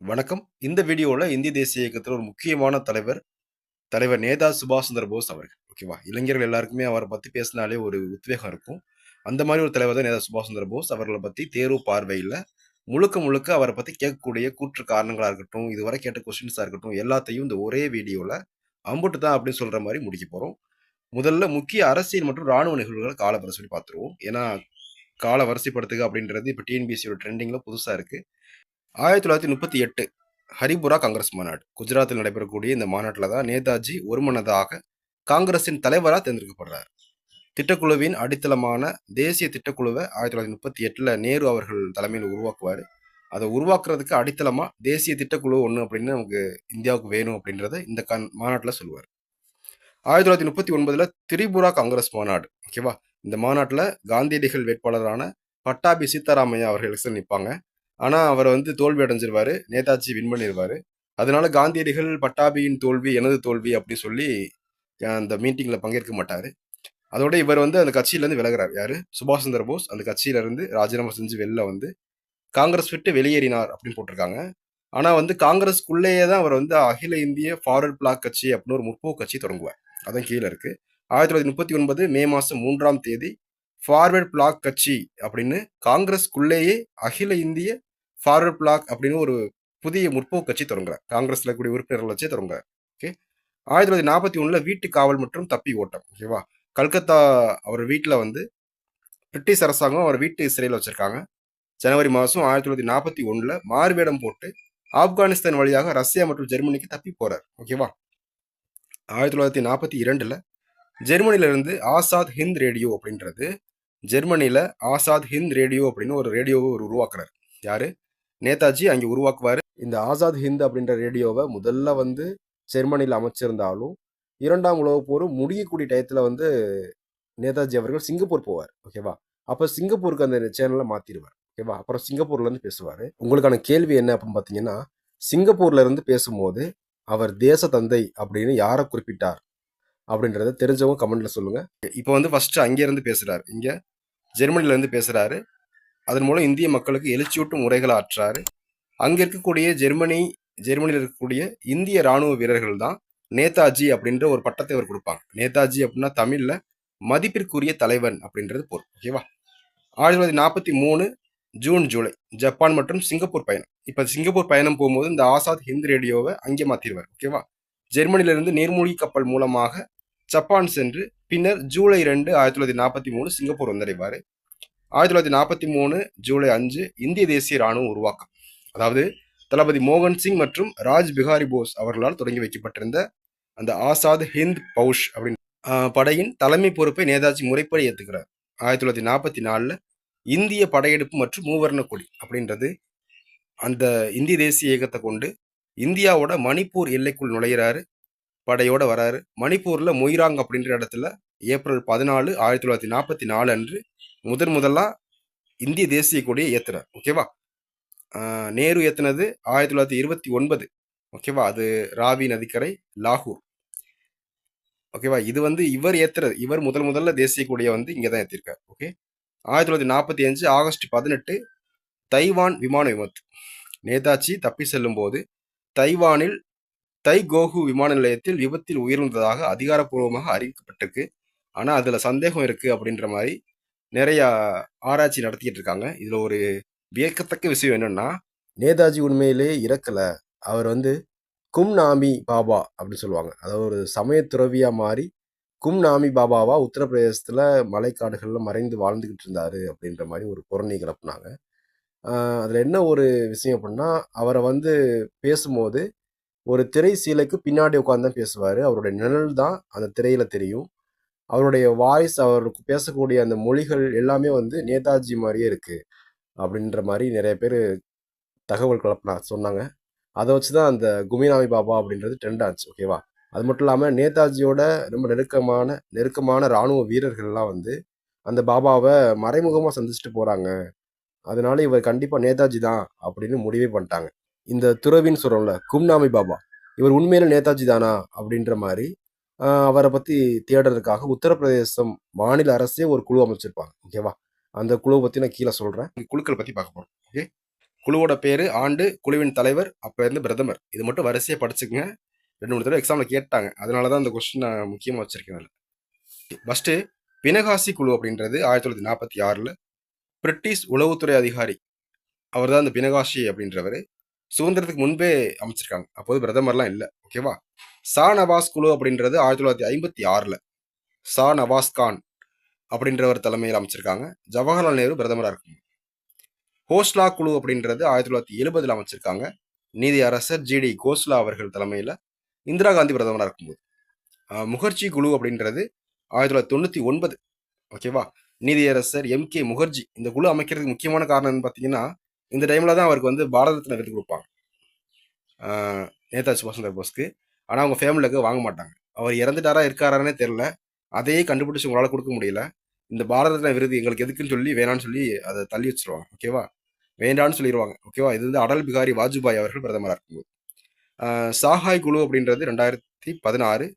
வணக்கம். இந்த வீடியோல இந்திய தேசிய இயக்கத்துல ஒரு முக்கியமான தலைவர் நேதா சுபாஷ் சந்திர போஸ் அவர்கள். ஓகேவா? இளைஞர்கள் எல்லாருக்குமே அவர பத்தி பேசினாலே ஒரு உத்வேகம் இருக்கும். அந்த மாரி ஒரு தலைவர் தான் நேதா சுபாஷ் சந்திர போஸ். அவர்கள பத்தி தேர்வு பார்வையில முழுக்க முழுக்க அவர பத்தி கேட்கக்கூடிய கூற்று காரணங்களா இருக்கட்டும், இதுவரை கேட்ட கொஸ்டின்ஸா இருக்கட்டும், எல்லாத்தையும் இந்த ஒரே வீடியோல அம்புட்டு தான் அப்படின்னு சொல்ற மாரி முடிக்கப் போறோம். முதல்ல முக்கிய அரசியல் மற்றும் ராணுவ நிகழ்வுகள காலவரிசைப்படி பார்த்துருவோம். ஏன்னா, கால வரிசைப்படுத்துக அப்படின்றது இப்ப டிஎன்பிஎஸ்சியோட ட்ரெண்டிங்ல புதுசா இருக்கு. 1938 ஹரிபுரா காங்கிரஸ் மாநாடு. குஜராத்தில் நடைபெறக்கூடிய இந்த மாநாட்டில தான் நேதாஜி ஒருமனதாக காங்கிரசின் தலைவரா தேர்ந்தெடுக்கப்படுறார். திட்டக்குழுவின் அடித்தளமான தேசிய திட்டக்குழுவ 1938ல நேரு அவர்கள் தலைமையில உருவாக்குவாரு. அத உருவாக்குறதுக்கு அடித்தளமா தேசிய திட்டக்குழு ஒண்ணு அப்படின்னு நமக்கு இந்தியாவுக்கு வேணும் அப்படின்றத இந்த மாநாட்டுல சொல்லுவாரு. 1939ல திரிபுரா காங்கிரஸ் மாநாடு. ஓகேவா? இந்த மாநாட்டுல காந்தியடிகள் வேட்பாளரான பட்டாபி சீதாராமையா அவர்கள் எலெக்ஷன் நிப்பாங்க. ஆனா அவர் தோல்வி அடைஞ்சிருவாரு. நேதாஜி வின் பண்ணிருவாரு. அதனால காந்தியடிகள் பட்டாபியின் தோல்வி எனது தோல்வி அப்படி சொல்லி அந்த மீட்டிங்ல பங்கேற்க மாட்டாரு. அதோட இவர் அந்த கட்சியில இருந்து விலகுறாரு. யாரு? சுபாஷ் சந்திர போஸ் அந்த கட்சியில இருந்து ராஜினாமா செஞ்சு வெளில காங்கிரஸ் விட்டு வெளியேறினார் அப்படின்னு போட்டிருக்காங்க. ஆனா காங்கிரஸ்க்குள்ளேயே தான் அவர் அகில இந்திய ஃபார்வர்ட் பிளாக் கட்சி அப்படின்னு ஒரு முற்போக்கு கட்சி தொடங்குவார். அதான் கீழே இருக்கு. 1939 மே மாசம் 3ஆம் தேதி ஃபார்வர்ட் பிளாக் கட்சி அப்படின்னு காங்கிரஸ்க்குள்ளேயே அகில இந்திய ஃபார்வர்ட் பிளாக் அப்படின்னு ஒரு புதிய முற்போக்கு கட்சி தொடங்குறார். காங்கிரஸ்ல கூடிய உறுப்பினர்கள் வச்சே தொடங்குறார். ஓகே. 1941ல வீட்டு காவல் மற்றும் தப்பி ஓட்டம். ஓகேவா? கல்கத்தா அவர் வீட்டுல பிரிட்டிஷ் அரசாங்கம் அவர் வீட்டு சிறையில் வச்சிருக்காங்க. ஜனவரி மாசம் 1941ல மாறுவேடம் போட்டு ஆப்கானிஸ்தான் வழியாக ரஷ்யா மற்றும் ஜெர்மனிக்கு தப்பி போறார். ஓகேவா? 1942ல ஜெர்மனில இருந்து ஆசாத் ஹிந்த் ரேடியோ அப்படின்றது ஜெர்மனில ஆசாத் ஹிந்த் ரேடியோ அப்படின்னு ஒரு ரேடியோவை உருவாக்குறாரு. யாரு? நேதாஜி அங்கே உருவாக்குவாரு. இந்த ஆசாத் ஹிந்த் அப்படின்ற ரேடியோவை முதல்ல ஜெர்மனியில் அமைச்சிருந்தாலும் 2ஆம் உலகப் போர் முடியக்கூடிய டயத்துல நேதாஜி அவர்கள் சிங்கப்பூர் போவார். ஓகேவா? அப்ப சிங்கப்பூருக்கு அந்த சேனலை மாத்திடுவார். ஓகேவா? அப்புறம் சிங்கப்பூர்ல இருந்து பேசுவாரு. உங்களுக்கான கேள்வி என்ன அப்படின்னு பாத்தீங்கன்னா, சிங்கப்பூர்ல இருந்து பேசும்போது அவர் தேச தந்தை அப்படின்னு யாரை குறிப்பிட்டார் அப்படின்றத தெரிஞ்சவங்க கமெண்ட்ல சொல்லுங்க. இப்போ ஃபர்ஸ்ட் அங்கே இருந்து பேசுறாரு. இங்க ஜெர்மனில இருந்து பேசுறாரு. அதன் மூலம் இந்திய மக்களுக்கு எழுச்சியூட்டும் உரைகளை ஆற்றாரு. அங்க இருக்கக்கூடிய ஜெர்மனியில் இருக்கக்கூடிய இந்திய ராணுவ வீரர்கள் தான் நேதாஜி அப்படின்ற ஒரு பட்டத்தை அவர் கொடுப்பாங்க. நேதாஜி அப்படின்னா தமிழ்ல மதிப்பிற்குரிய தலைவன் அப்படின்றது பொருள். ஓகேவா? 1943 ஜூன் ஜூலை ஜப்பான் மற்றும் சிங்கப்பூர் பயணம். இப்ப சிங்கப்பூர் பயணம் போகும்போது இந்த ஆசாத் ஹிந்த் ரேடியோவை அங்கே மாத்திடுவார். ஓகேவா? ஜெர்மனில இருந்து நீர்மூழ்கி கப்பல் மூலமாக ஜப்பான் சென்று பின்னர் ஜூலை 2 1943 சிங்கப்பூர் வந்தடைவாரு. 1943 ஜூலை 5 இந்திய தேசிய ராணுவம் உருவாக்கம். அதாவது தளபதி மோகன் சிங் மற்றும் ராஜ் பிகாரி போஸ் அவர்களால் தொடங்கி வைக்கப்பட்டிருந்த அந்த ஆசாத் ஹிந்த் பவுஷ் அப்படின்னு படையின் தலைமை பொறுப்பை நேதாஜி முறைப்படி ஏத்துக்கிறார். 1944ல இந்திய படையெடுப்பு மற்றும் மூவர்ண கொடி அப்படின்றது அந்த இந்திய தேசிய இயக்கத்தை கொண்டு இந்தியாவோட மணிப்பூர் எல்லைக்குள் நுழையிறாரு. படையோட வராரு. மணிப்பூர்ல மொய்ராங் அப்படின்ற இடத்துல ஏப்ரல் 14 1944 அன்று முதலா இந்திய தேசிய கொடியை ஏத்துறார். ஓகேவா? நேரு ஏத்துனது 1929. ஓகேவா? அது ராவி நதிக்கரை லாகூர். ஓகேவா? இது இவர் ஏத்துறது. இவர் முதல்ல தேசிய கொடியை இங்கதான் ஏத்திருக்காரு. ஓகே. 1945 ஆகஸ்ட் 18 தைவான் விமான விபத்து. நேதாஜி தப்பி செல்லும் போது தைவானில் தைகோகு விமான நிலையத்தில் விபத்தில் உயிரிழந்ததாக அதிகாரப்பூர்வமாக அறிவிக்கப்பட்டிருக்கு. ஆனா அதுல சந்தேகம் இருக்கு அப்படின்ற மாதிரி நிறைய ஆராய்ச்சி நடத்திக்கிட்டு இருக்காங்க. இதுல ஒரு வியக்கத்தக்க விஷயம் என்னன்னா, நேதாஜி உண்மையிலே இறக்கல. அவர் கும்நாமி பாபா அப்படின்னு சொல்லுவாங்க. அதாவது ஒரு சமய துறவியா மாறி கும்நாமி பாபாவா உத்தரப்பிரதேசத்துல மலைக்காடுகள்ல மறைந்து வாழ்ந்துகிட்டு இருந்தாரு அப்படின்ற மாதிரி ஒரு புரணி கிளப்புனாங்க. அதுல என்ன ஒரு விஷயம் அப்படின்னா, அவரை பேசும்போது ஒரு திரை சீலைக்கு பின்னாடி உட்காந்து தான் பேசுவாரு. அவருடைய நிழல் தான் அந்த திரையில தெரியும். அவருடைய வாய்ஸ், அவருக்கு பேசக்கூடிய அந்த மொழிகள் எல்லாமே நேதாஜி மாதிரியே இருக்கு அப்படின்ற மாதிரி நிறைய பேர் தகவல் சொன்னாங்க. அதை வச்சுதான் அந்த குமிநாமி பாபா அப்படின்றது ட்ரெண்ட் ஆச்சு. ஓகேவா? அது மட்டும் இல்லாம நேதாஜியோட ரொம்ப நெருக்கமான ராணுவ வீரர்கள்லாம் அந்த பாபாவை மறைமுகமா சந்திச்சுட்டு போறாங்க. அதனால இவர் கண்டிப்பா நேதாஜி தான் அப்படின்னு முடிவே பண்ணிட்டாங்க. இந்த துறவின்னு சொல்றோம்ல, கும்நாமி பாபா, இவர் உண்மையில நேதாஜி தானா அப்படின்ற மாதிரி அவரை பத்தி தேடுறதுக்காக உத்தரப்பிரதேசம் மாநில அரசே ஒரு குழு அமைச்சிருப்பாங்க. ஓகேவா? அந்த குழுவை பத்தி நான் கீழே சொல்றேன். குழுக்களை பத்தி பார்க்க போறோம். ஓகே. குழுவோட பேர், ஆண்டு, குழுவின் தலைவர், அப்போ இருந்து பிரதமர். இது மட்டும் வரிசையாக படிச்சுக்கங்க. 2-3 தடவை எக்ஸாமில் கேட்டாங்க. அதனால தான் இந்த கொஸ்டின் நான் முக்கியமாக வச்சிருக்கேன். ஃபஸ்ட்டு பினகாசி குழு அப்படின்றது 1946 பிரிட்டிஷ் உளவுத்துறை அதிகாரி அவர் தான் இந்த பினகாசி அப்படின்றவர் சுதந்திரத்துக்கு முன்பே அமைச்சிருக்காங்க. அப்போது பிரதமர்லாம் இல்லை. ஓகேவா. ஷா நவாஸ் குழு அப்படின்றது 1956 ஷா நவாஸ் கான் அப்படின்றவர் தலைமையில் அமைச்சிருக்காங்க. ஜவஹர்லால் நேரு பிரதமராக இருக்கும். கோஸ்லா குழு அப்படின்றது 1970 அமைச்சிருக்காங்க. நீதி அரசர் ஜிடி கோஸ்லா அவர்கள் தலைமையில் இந்திரா காந்தி பிரதமராக இருக்கும்போது. முகர்ஜி குழு அப்படின்றது 1999. ஓகேவா. நீதியரசர் கே முகர்ஜி. இந்த குழு அமைக்கிறதுக்கு முக்கியமான காரணம் பார்த்தீங்கன்னா, இந்த டைமில் தான் அவருக்கு வந்து பாரத ரத்னா விருது கொடுப்பாங்க நேதாஜி சுபாஷ் சந்திர போஸ்க்கு. ஆனால் அவங்க ஃபேமிலிக்கு வாங்க மாட்டாங்க. அவர் இறந்துட்டாரா இருக்காரானே தெரில. அதையே கண்டுபிடிச்சி உங்களால் கொடுக்க முடியல. இந்த பாரத ரத்னா விருது எங்களுக்கு எதுக்குன்னு சொல்லி வேணான்னு சொல்லி அதை தள்ளி வச்சிருவாங்க. ஓகேவா. வேண்டான்னு சொல்லிடுவாங்க. ஓகேவா. இது வந்து அடல் பிகாரி வாஜ்பாய் அவர்கள் பிரதமராக இருக்கும்போது. சாகாய் குழு அப்படின்றது 2016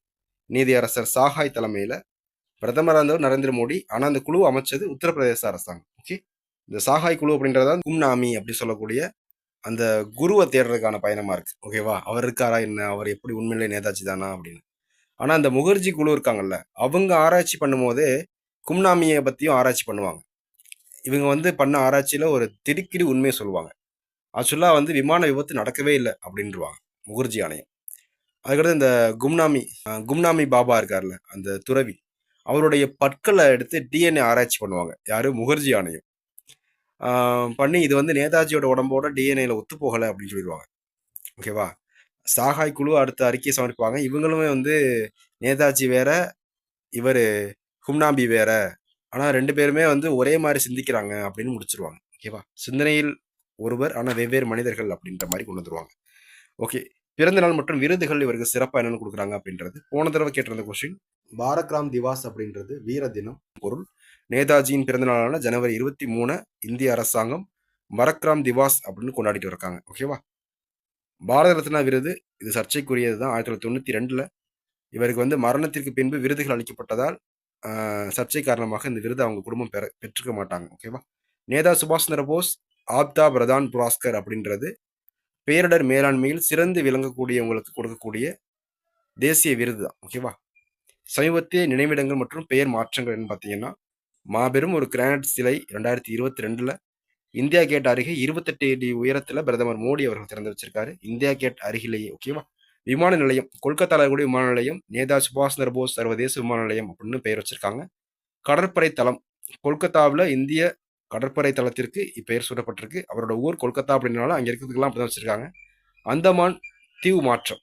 நீதியரசர் சாகாய் தலைமையில் பிரதமராக இருந்தவர் நரேந்திர மோடி. ஆனால் அந்த குழு அமைச்சது உத்தரப்பிரதேச அரசாங்கம். ஓகே. இந்த சாகாய் குழு அப்படின்றத கும்நாமி அப்படி சொல்லக்கூடிய அந்த குருவை தேடுறதுக்கான பயணமா இருக்கு. ஓகேவா. அவர் இருக்காரா என்ன, அவர் எப்படி உண்மையிலே நேதாஜி தானா அப்படின்னு. ஆனால் அந்த முகர்ஜி குழு இருக்காங்கல்ல, அவங்க ஆராய்ச்சி பண்ணும்போதே கும்நாமியை பற்றியும் ஆராய்ச்சி பண்ணுவாங்க. இவங்க வந்து பண்ண ஆராய்ச்சியில் ஒரு திடுக்கிடு உண்மையை சொல்லுவாங்க. ஆக்சுவலாக வந்து விமான விபத்து நடக்கவே இல்லை அப்படின்ருவாங்க முகர்ஜி ஆணையம். அதுக்கடுத்து இந்த கும்நாமி பாபா இருக்கார்ல அந்த துறவி, அவருடைய பற்களை எடுத்து டிஎன்ஏ ஆராய்ச்சி பண்ணுவாங்க. யாரு? முகர்ஜி ஆணையம். பண்ணி இது வந்து நேதாஜியோட உடம்போட டிஎன்ஏல ஒத்து போகலை அப்படின்னு சொல்லிடுவாங்க. ஓகேவா. சாகாய் குழு அடுத்த அறிக்கையை சமர்ப்பாங்க. இவங்களுமே வந்து நேதாஜி வேற, இவர் கும்நாபி வேற, ஆனால் 2 பேருமே வந்து ஒரே மாதிரி சிந்திக்கிறாங்க அப்படின்னு முடிச்சிருவாங்க. ஓகேவா. சிந்தனையில் ஒருவர், ஆனால் வெவ்வேறு மனிதர்கள் அப்படின்ற மாதிரி கொண்டு வந்துருவாங்க. ஓகே. பிறந்த நாள் மற்றும் விருதுகள் இவருக்கு சிறப்பாக என்னென்னு கொடுக்குறாங்க அப்படின்றது போன தடவை கேட்டிருந்த கொஸ்டின். பாரக்ராம் திவாஸ் அப்படின்றது வீர தினம் பொருள். நேதாஜியின் பிறந்த நாளான ஜனவரி 23 இந்திய அரசாங்கம் மரக்ராம் திவாஸ் அப்படின்னு கொண்டாடிட்டு இருக்காங்க. ஓகேவா. பாரத ரத்னா விருது இது சர்ச்சைக்குரியது தான். 1992 இவருக்கு வந்து மரணத்திற்கு பின்பு விருதுகள் அளிக்கப்பட்டதால் சர்ச்சை காரணமாக இந்த விருது அவங்க குடும்பம் பெற்றுக்க மாட்டாங்க. ஓகேவா. நேதா சுபாஷ் சந்திர போஸ் ஆப்தா பிரதான் புராஸ்கர் அப்படின்றது பேரிடர் மேலாண்மையில் சிறந்து விளங்கக்கூடியவங்களுக்கு கொடுக்கக்கூடிய தேசிய விருது தான். ஓகேவா. சமீபத்திய நினைவிடங்கள் மற்றும் பெயர் மாற்றங்கள் பார்த்தீங்கன்னா, மாபெரும் ஒரு கிரானைட் சிலை 2022 இந்தியா கேட் அருகே 28 அடி உயரத்தில் பிரதமர் மோடி அவர்கள் திறந்து வச்சிருக்காரு. இந்தியா கேட் அருகிலேயே. ஓகேவா. விமான நிலையம் கொல்கத்தாவில் கூடிய விமான நிலையம் நேதாஜி சுபாஷ் சந்திர போஸ் சர்வதேச விமான நிலையம் அப்படின்னு பெயர் வச்சிருக்காங்க. கடற்படை தளம் கொல்கத்தாவில் இந்திய கடற்படை தளத்திற்கு இப்பெயர் சூட்டப்பட்டிருக்கு. அவரோட ஊர் கொல்கத்தா அப்படின்னால அங்கே இருக்கிறதுக்கெல்லாம் அப்படி தான் வச்சிருக்காங்க. அந்தமான் தீவு மாற்றம்,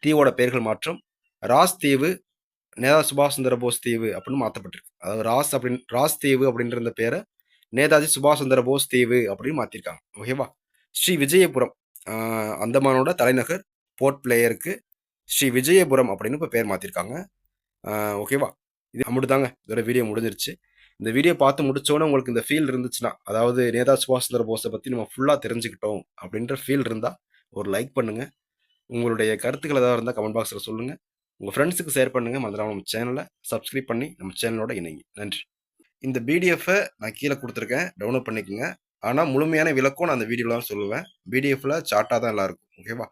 தீவோட பெயர்கள் மாற்றம். ராஸ் தீவு நேதாஜி சுபாஷ் சந்திர போஸ் தீவு அப்படின்னு மாற்றப்பட்டிருக்கு. அதாவது ராஸ் தீவு அப்படின்ற இந்த பேரை நேதாஜி சுபாஷ் சந்திர போஸ் தீவு அப்படின்னு மாற்றிருக்காங்க. ஓகேவா. ஸ்ரீ விஜயபுரம் அந்தமானோட தலைநகர் போர்ட் பிளேயருக்கு ஸ்ரீ விஜயபுரம் அப்படின்னு இப்போ பேர் மாற்றிருக்காங்க. ஓகேவா. இது அப்படிதாங்க இதோட வீடியோ முடிஞ்சிருச்சு. இந்த வீடியோ பார்த்து முடிச்சோன்னே உங்களுக்கு இந்த ஃபீல் இருந்துச்சுன்னா, அதாவது நேதாஜி சுபாஷ் சந்திர போஸை பற்றி நம்ம ஃபுல்லாக தெரிஞ்சுக்கிட்டோம் அப்படின்ற ஃபீல் இருந்தால் ஒரு லைக் பண்ணுங்கள். உங்களுடைய கருத்துக்கள் ஏதாவது இருந்தால் கமெண்ட் பாக்ஸில் சொல்லுங்கள். உங்கள் ஃப்ரெண்ட்ஸுக்கு ஷேர் பண்ணுங்கள். மறந்துடாம நம்ம சேனலை சப்ஸ்கிரைப் பண்ணி நம்ம சேனலோட இணைங்க. நன்றி. இந்த பிடிஎஃப்பை நான் கீழே கொடுத்துருக்கேன், டவுன்லோட் பண்ணிக்கோங்க. ஆனால் முழுமையான விளக்கம் நான் அந்த வீடியோவில் தான் சொல்லுவேன். பிடிஎஃப்பில் சார்ட்டாக தான் எல்லாம் இருக்கும். ஓகேவா.